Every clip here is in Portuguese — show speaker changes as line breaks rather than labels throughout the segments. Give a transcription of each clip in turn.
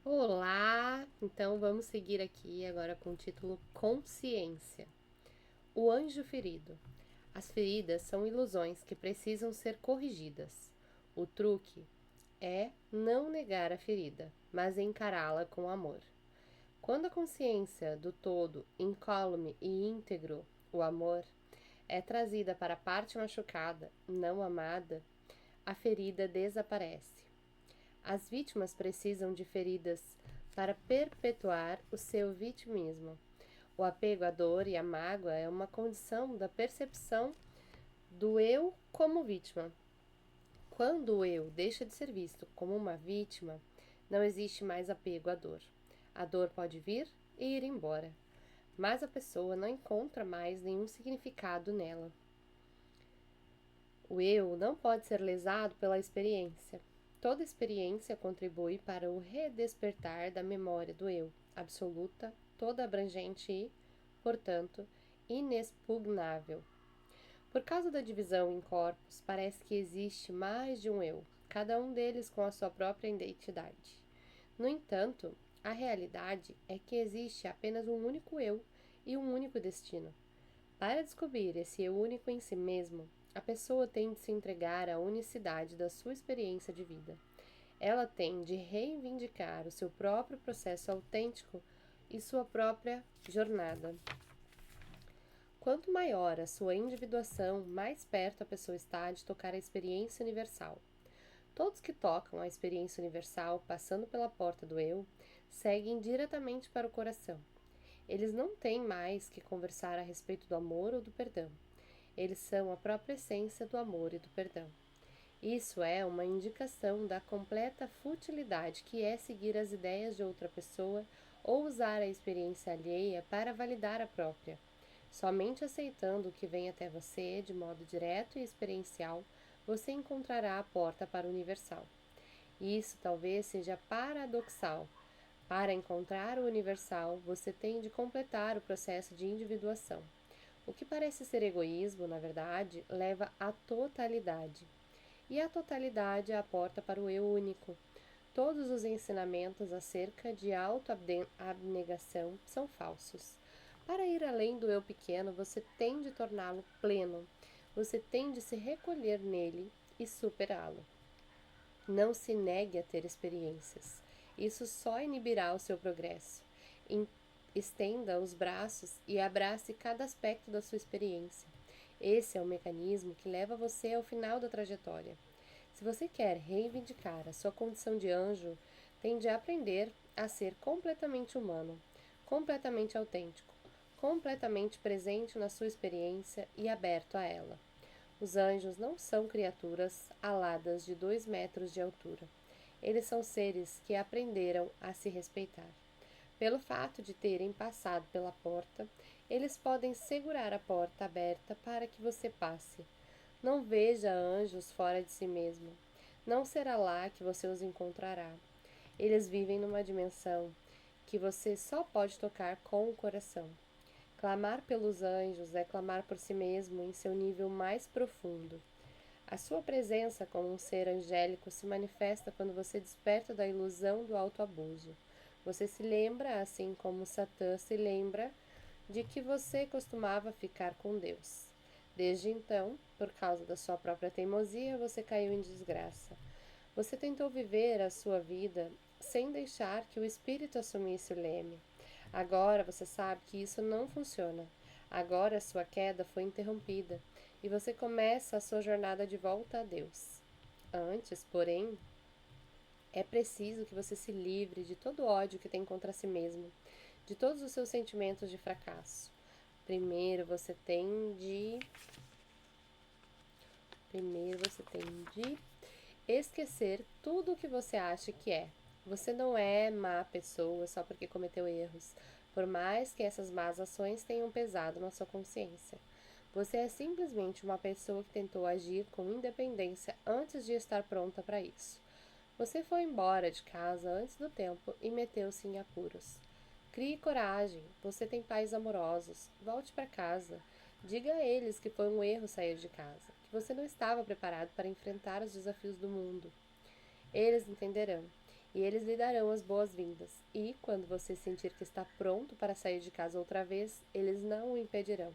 Olá! Então vamos seguir aqui agora com o título Consciência. O anjo ferido. As feridas são ilusões que precisam ser corrigidas. O truque é não negar a ferida, mas encará-la com amor. Quando a consciência do todo, incólume e íntegro, o amor, é trazida para a parte machucada, não amada, a ferida desaparece. As vítimas precisam de feridas para perpetuar o seu vitimismo. O apego à dor e à mágoa é uma condição da percepção do eu como vítima. Quando o eu deixa de ser visto como uma vítima, não existe mais apego à dor. A dor pode vir e ir embora, mas a pessoa não encontra mais nenhum significado nela. O eu não pode ser lesado pela experiência. Toda experiência contribui para o redespertar da memória do eu, absoluta, toda abrangente e, portanto, inexpugnável. Por causa da divisão em corpos, parece que existe mais de um eu, cada um deles com a sua própria identidade. No entanto, a realidade é que existe apenas um único eu e um único destino. Para descobrir esse eu único em si mesmo, a pessoa tem de se entregar à unicidade da sua experiência de vida. Ela tem de reivindicar o seu próprio processo autêntico e sua própria jornada. Quanto maior a sua individuação, mais perto a pessoa está de tocar a experiência universal. Todos que tocam a experiência universal, passando pela porta do eu, seguem diretamente para o coração. Eles não têm mais que conversar a respeito do amor ou do perdão. Eles são a própria essência do amor e do perdão. Isso é uma indicação da completa futilidade que é seguir as ideias de outra pessoa ou usar a experiência alheia para validar a própria. Somente aceitando o que vem até você de modo direto e experiencial, você encontrará a porta para o universal. E isso talvez seja paradoxal. Para encontrar o universal, você tem de completar o processo de individuação. O que parece ser egoísmo, na verdade, leva à totalidade. E a totalidade é a porta para o eu único. Todos os ensinamentos acerca de auto-abnegação são falsos. Para ir além do eu pequeno, você tem de torná-lo pleno. Você tem de se recolher nele e superá-lo. Não se negue a ter experiências. Isso só inibirá o seu progresso. Estenda os braços e abrace cada aspecto da sua experiência. Esse é o mecanismo que leva você ao final da trajetória. Se você quer reivindicar a sua condição de anjo, tem de aprender a ser completamente humano, completamente autêntico, completamente presente na sua experiência e aberto a ela. Os anjos não são criaturas aladas de 2 metros de altura. Eles são seres que aprenderam a se respeitar. Pelo fato de terem passado pela porta, eles podem segurar a porta aberta para que você passe. Não veja anjos fora de si mesmo. Não será lá que você os encontrará. Eles vivem numa dimensão que você só pode tocar com o coração. Clamar pelos anjos é clamar por si mesmo em seu nível mais profundo. A sua presença como um ser angélico se manifesta quando você desperta da ilusão do autoabuso. Você se lembra, assim como Satã se lembra, de que você costumava ficar com Deus. Desde então, por causa da sua própria teimosia, você caiu em desgraça. Você tentou viver a sua vida sem deixar que o espírito assumisse o leme. Agora você sabe que isso não funciona. Agora a sua queda foi interrompida e você começa a sua jornada de volta a Deus. Antes, porém, é preciso que você se livre de todo o ódio que tem contra si mesmo, de todos os seus sentimentos de fracasso. Primeiro você tem de esquecer tudo o que você acha que é. Você não é má pessoa só porque cometeu erros, por mais que essas más ações tenham pesado na sua consciência. Você é simplesmente uma pessoa que tentou agir com independência antes de estar pronta para isso. Você foi embora de casa antes do tempo e meteu-se em apuros. Crie coragem, você tem pais amorosos. Volte para casa. Diga a eles que foi um erro sair de casa, que você não estava preparado para enfrentar os desafios do mundo. Eles entenderão. e eles lhe darão as boas-vindas. E, quando você sentir que está pronto para sair de casa outra vez, eles não o impedirão.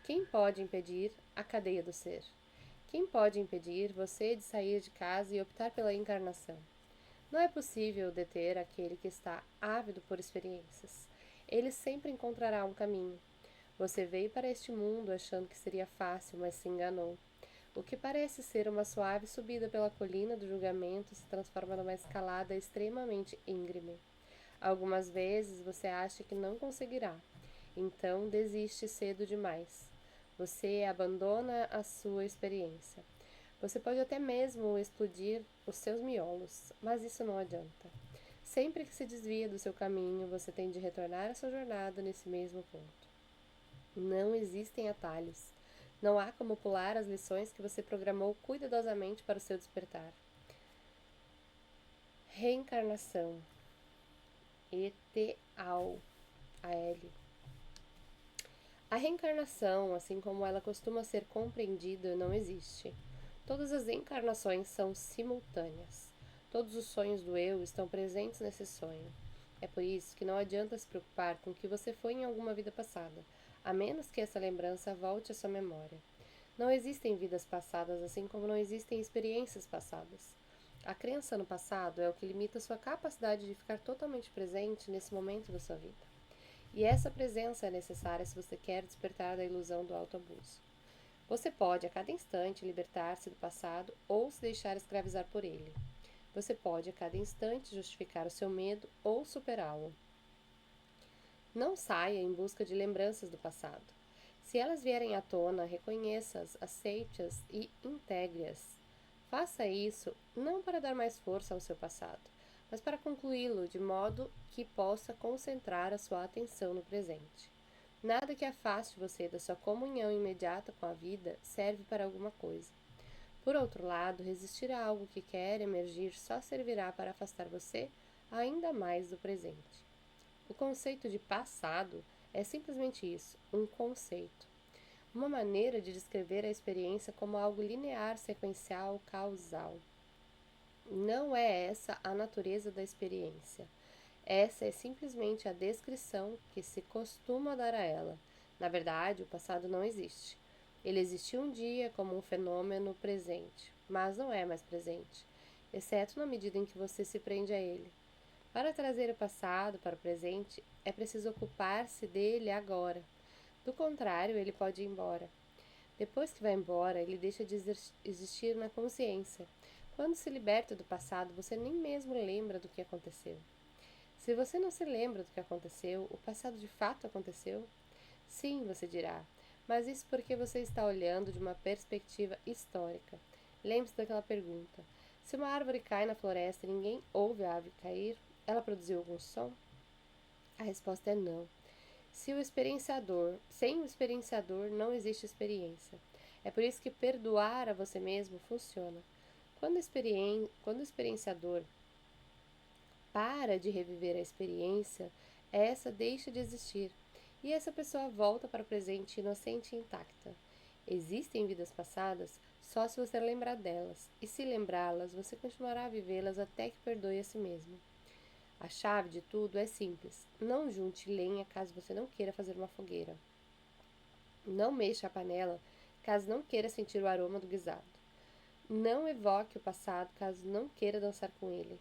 Quem pode impedir a cadeia do ser? Quem pode impedir você de sair de casa e optar pela encarnação? Não é possível deter aquele que está ávido por experiências. Ele sempre encontrará um caminho. Você veio para este mundo achando que seria fácil, mas se enganou. O que parece ser uma suave subida pela colina do julgamento se transforma numa escalada extremamente íngreme. Algumas vezes você acha que não conseguirá, então desiste cedo demais. Você abandona a sua experiência. Você pode até mesmo explodir os seus miolos, mas isso não adianta. Sempre que se desvia do seu caminho, você tem de retornar à sua jornada nesse mesmo ponto. Não existem atalhos. Não há como pular as lições que você programou cuidadosamente para o seu despertar. Reencarnação. ETAL. AL. A reencarnação, assim como ela costuma ser compreendida, não existe. Todas as encarnações são simultâneas. Todos os sonhos do eu estão presentes nesse sonho. É por isso que não adianta se preocupar com o que você foi em alguma vida passada, a menos que essa lembrança volte à sua memória. Não existem vidas passadas, assim como não existem experiências passadas. A crença no passado é o que limita sua capacidade de ficar totalmente presente nesse momento da sua vida. E essa presença é necessária se você quer despertar da ilusão do autoabuso. Você pode, a cada instante, libertar-se do passado ou se deixar escravizar por ele. Você pode, a cada instante, justificar o seu medo ou superá-lo. Não saia em busca de lembranças do passado. Se elas vierem à tona, reconheça-as, aceite-as e integre-as. Faça isso não para dar mais força ao seu passado, mas para concluí-lo de modo que possa concentrar a sua atenção no presente. Nada que afaste você da sua comunhão imediata com a vida serve para alguma coisa. Por outro lado, resistir a algo que quer emergir só servirá para afastar você ainda mais do presente. O conceito de passado é simplesmente isso, um conceito. Uma maneira de descrever a experiência como algo linear, sequencial, causal. Não é essa a natureza da experiência. Essa é simplesmente a descrição que se costuma dar a ela. Na verdade, o passado não existe. Ele existiu um dia como um fenômeno presente, mas não é mais presente, exceto na medida em que você se prende a ele. Para trazer o passado para o presente, é preciso ocupar-se dele agora. Do contrário, ele pode ir embora. Depois que vai embora, ele deixa de existir na consciência. Quando se liberta do passado, você nem mesmo lembra do que aconteceu. Se você não se lembra do que aconteceu, o passado de fato aconteceu? Sim, você dirá, mas isso porque você está olhando de uma perspectiva histórica. Lembre-se daquela pergunta: se uma árvore cai na floresta e ninguém ouve a árvore cair, ela produziu algum som? A resposta é não. Sem o experienciador não existe experiência. É por isso que perdoar a você mesmo funciona. Quando o experienciador para de reviver a experiência, essa deixa de existir e essa pessoa volta para o presente inocente e intacta. Existem vidas passadas só se você lembrar delas, e se lembrá-las, você continuará a vivê-las até que perdoe a si mesmo. A chave de tudo é simples: não junte lenha caso você não queira fazer uma fogueira. Não mexa a panela caso não queira sentir o aroma do guisado. Não evoque o passado caso não queira dançar com ele.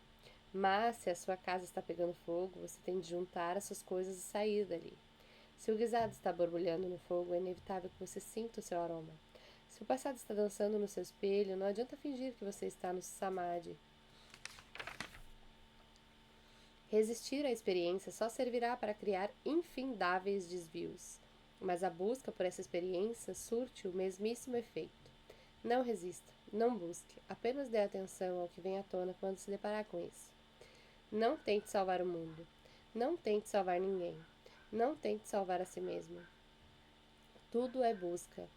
Mas, se a sua casa está pegando fogo, você tem de juntar as suas coisas e sair dali. Se o guisado está borbulhando no fogo, é inevitável que você sinta o seu aroma. Se o passado está dançando no seu espelho, não adianta fingir que você está no samadhi. Resistir à experiência só servirá para criar infindáveis desvios, mas a busca por essa experiência surte o mesmíssimo efeito. Não resista, não busque, apenas dê atenção ao que vem à tona quando se deparar com isso. Não tente salvar o mundo. Não tente salvar ninguém. Não tente salvar a si mesmo. Tudo é busca.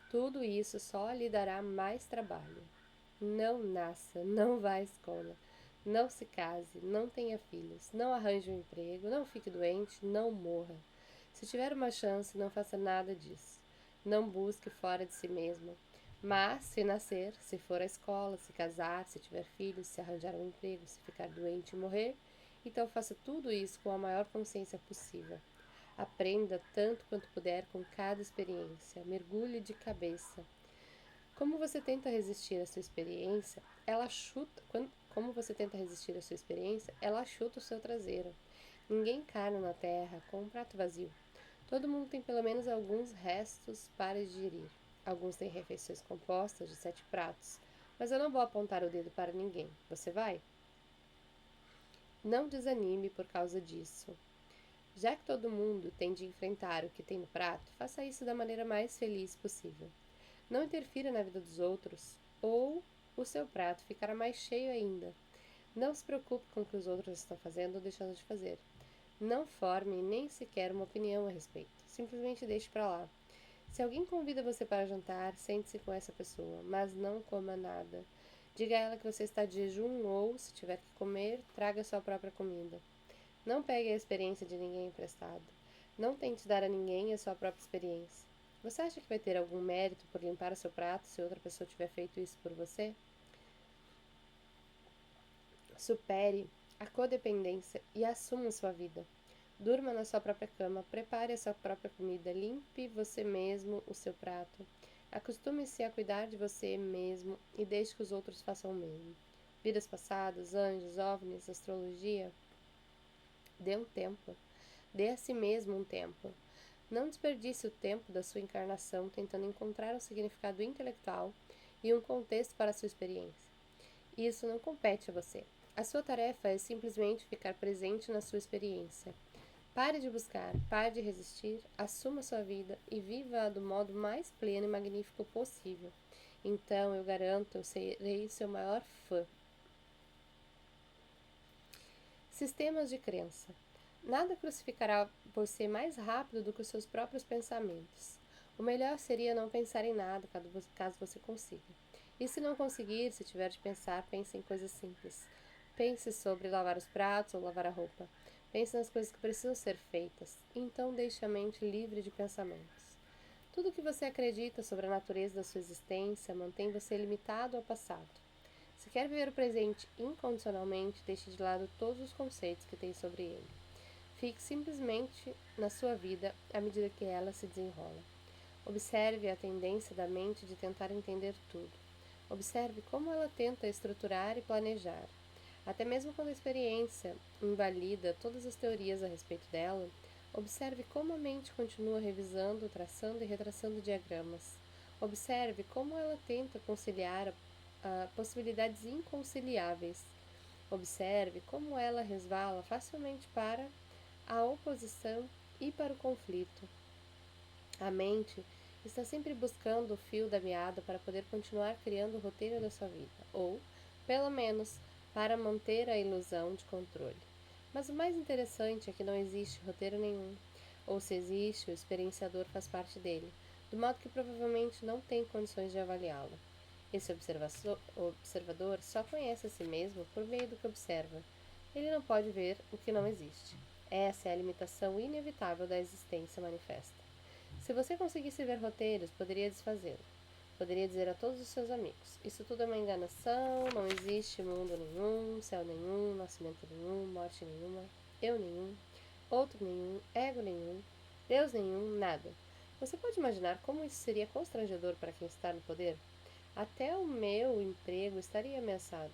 Tudo isso só lhe dará mais trabalho. Não nasça, não vá à escola, não se case, não tenha filhos, não arranje um emprego, não fique doente, não morra. Se tiver uma chance, não faça nada disso. Não busque fora de si mesmo. Mas, se nascer, se for à escola, se casar, se tiver filhos, se arranjar um emprego, se ficar doente e morrer, então faça tudo isso com a maior consciência possível. Aprenda tanto quanto puder com cada experiência. Mergulhe de cabeça. Como você tenta resistir à sua experiência, ela chuta. Como você tenta resistir à sua experiência, ela chuta o seu traseiro. Ninguém encarna na terra com um prato vazio. Todo mundo tem pelo menos alguns restos para digerir. Alguns têm refeições compostas de 7 pratos. Mas eu não vou apontar o dedo para ninguém. Você vai? Não desanime por causa disso. Já que todo mundo tem de enfrentar o que tem no prato, faça isso da maneira mais feliz possível. Não interfira na vida dos outros, ou o seu prato ficará mais cheio ainda. Não se preocupe com o que os outros estão fazendo ou deixando de fazer. Não forme nem sequer uma opinião a respeito. Simplesmente deixe para lá. Se alguém convida você para jantar, sente-se com essa pessoa, mas não coma nada. Diga a ela que você está de jejum ou, se tiver que comer, traga sua própria comida. Não pegue a experiência de ninguém emprestada. Não tente dar a ninguém a sua própria experiência. Você acha que vai ter algum mérito por limpar o seu prato se outra pessoa tiver feito isso por você? Supere a codependência e assuma sua vida. Durma na sua própria cama, prepare a sua própria comida, limpe você mesmo o seu prato. Acostume-se a cuidar de você mesmo e deixe que os outros façam o mesmo. Vidas passadas, anjos, ovnis, astrologia. Dê um tempo. Dê a si mesmo um tempo. Não desperdice o tempo da sua encarnação tentando encontrar um significado intelectual e um contexto para a sua experiência. Isso não compete a você. A sua tarefa é simplesmente ficar presente na sua experiência. Pare de buscar, pare de resistir, assuma sua vida e viva-a do modo mais pleno e magnífico possível. Então, eu garanto, eu serei seu maior fã. Sistemas de crença. Nada crucificará você mais rápido do que os seus próprios pensamentos. O melhor seria não pensar em nada, caso você consiga. E se não conseguir, se tiver de pensar, pense em coisas simples. Pense sobre lavar os pratos ou lavar a roupa. Pense nas coisas que precisam ser feitas. Então deixe a mente livre de pensamentos. Tudo o que você acredita sobre a natureza da sua existência mantém você limitado ao passado. Se quer viver o presente incondicionalmente, deixe de lado todos os conceitos que tem sobre ele. Fique simplesmente na sua vida à medida que ela se desenrola. Observe a tendência da mente de tentar entender tudo. Observe como ela tenta estruturar e planejar. Até mesmo quando a experiência invalida todas as teorias a respeito dela, observe como a mente continua revisando, traçando e retraçando diagramas. Observe como ela tenta conciliar possibilidades inconciliáveis. Observe como ela resvala facilmente para a oposição e para o conflito. A mente está sempre buscando o fio da meada para poder continuar criando o roteiro da sua vida, ou, pelo menos, para manter a ilusão de controle. Mas o mais interessante é que não existe roteiro nenhum, ou se existe, o experienciador faz parte dele, do modo que provavelmente não tem condições de avaliá-lo. Esse observador só conhece a si mesmo por meio do que observa. Ele não pode ver o que não existe. Essa é a limitação inevitável da existência manifesta. Se você conseguisse ver roteiros, poderia desfazê-lo. Poderia dizer a todos os seus amigos: isso tudo é uma enganação, não existe mundo nenhum, céu nenhum, nascimento nenhum, morte nenhuma, eu nenhum, outro nenhum, ego nenhum, Deus nenhum, nada. Você pode imaginar como isso seria constrangedor para quem está no poder? Até o meu emprego estaria ameaçado.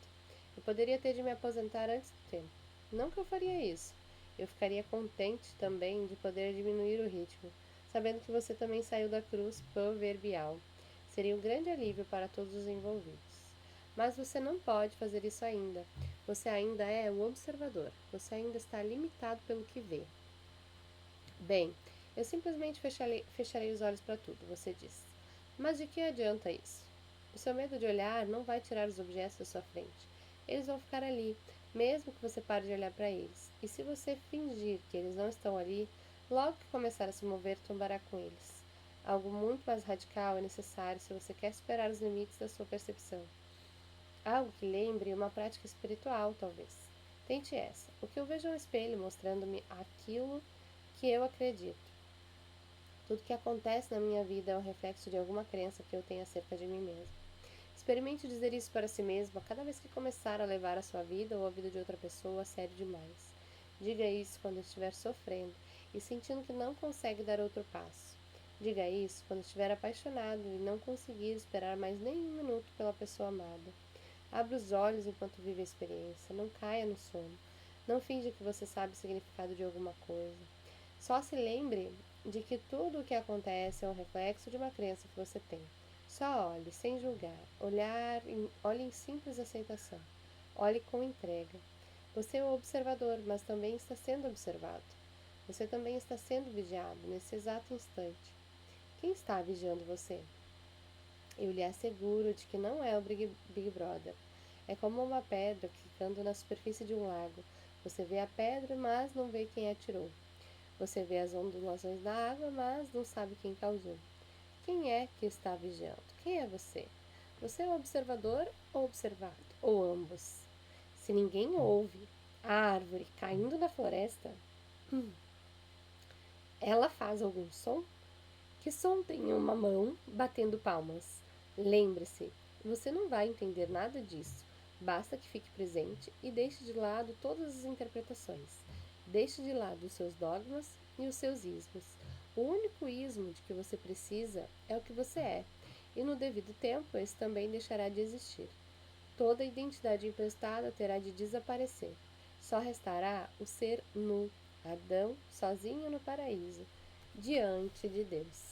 Eu poderia ter de me aposentar antes do tempo. Não que eu faria isso. Eu ficaria contente também de poder diminuir o ritmo, sabendo que você também saiu da cruz proverbial. Seria um grande alívio para todos os envolvidos. Mas você não pode fazer isso ainda. Você ainda é o observador. Você ainda está limitado pelo que vê. Bem, eu simplesmente fecharei os olhos para tudo, você disse. Mas de que adianta isso? O seu medo de olhar não vai tirar os objetos da sua frente. Eles vão ficar ali, mesmo que você pare de olhar para eles. E se você fingir que eles não estão ali, logo que começar a se mover, tombará com eles. Algo muito mais radical é necessário se você quer superar os limites da sua percepção. Algo que lembre uma prática espiritual, talvez. Tente essa. O que eu vejo é um espelho mostrando-me aquilo que eu acredito. Tudo que acontece na minha vida é um reflexo de alguma crença que eu tenho acerca de mim mesma. Experimente dizer isso para si mesma cada vez que começar a levar a sua vida ou a vida de outra pessoa a sério demais. Diga isso quando estiver sofrendo e sentindo que não consegue dar outro passo. Diga isso quando estiver apaixonado e não conseguir esperar mais nem um minuto pela pessoa amada. Abra os olhos enquanto vive a experiência, não caia no sono. Não finja que você sabe o significado de alguma coisa. Só se lembre de que tudo o que acontece é um reflexo de uma crença que você tem. Só olhe, sem julgar. Olhe em simples aceitação. Olhe com entrega. Você é o observador, mas também está sendo observado. Você também está sendo vigiado nesse exato instante. Quem está vigiando você? Eu lhe asseguro de que não é o Big Brother. É como uma pedra ficando na superfície de um lago. Você vê a pedra, mas não vê quem atirou. Você vê as ondulações da água, mas não sabe quem causou. Quem é que está vigiando? Quem é você? Você é o observador ou observado? Ou ambos? Se ninguém ouve a árvore caindo na floresta, ela faz algum som? Que som tem uma mão batendo palmas? Lembre-se, você não vai entender nada disso. Basta que fique presente e deixe de lado todas as interpretações. Deixe de lado os seus dogmas e os seus ismos. O único ismo de que você precisa é o que você é, e no devido tempo esse também deixará de existir. Toda identidade emprestada terá de desaparecer. Só restará o ser nu, Adão, sozinho no paraíso, diante de Deus.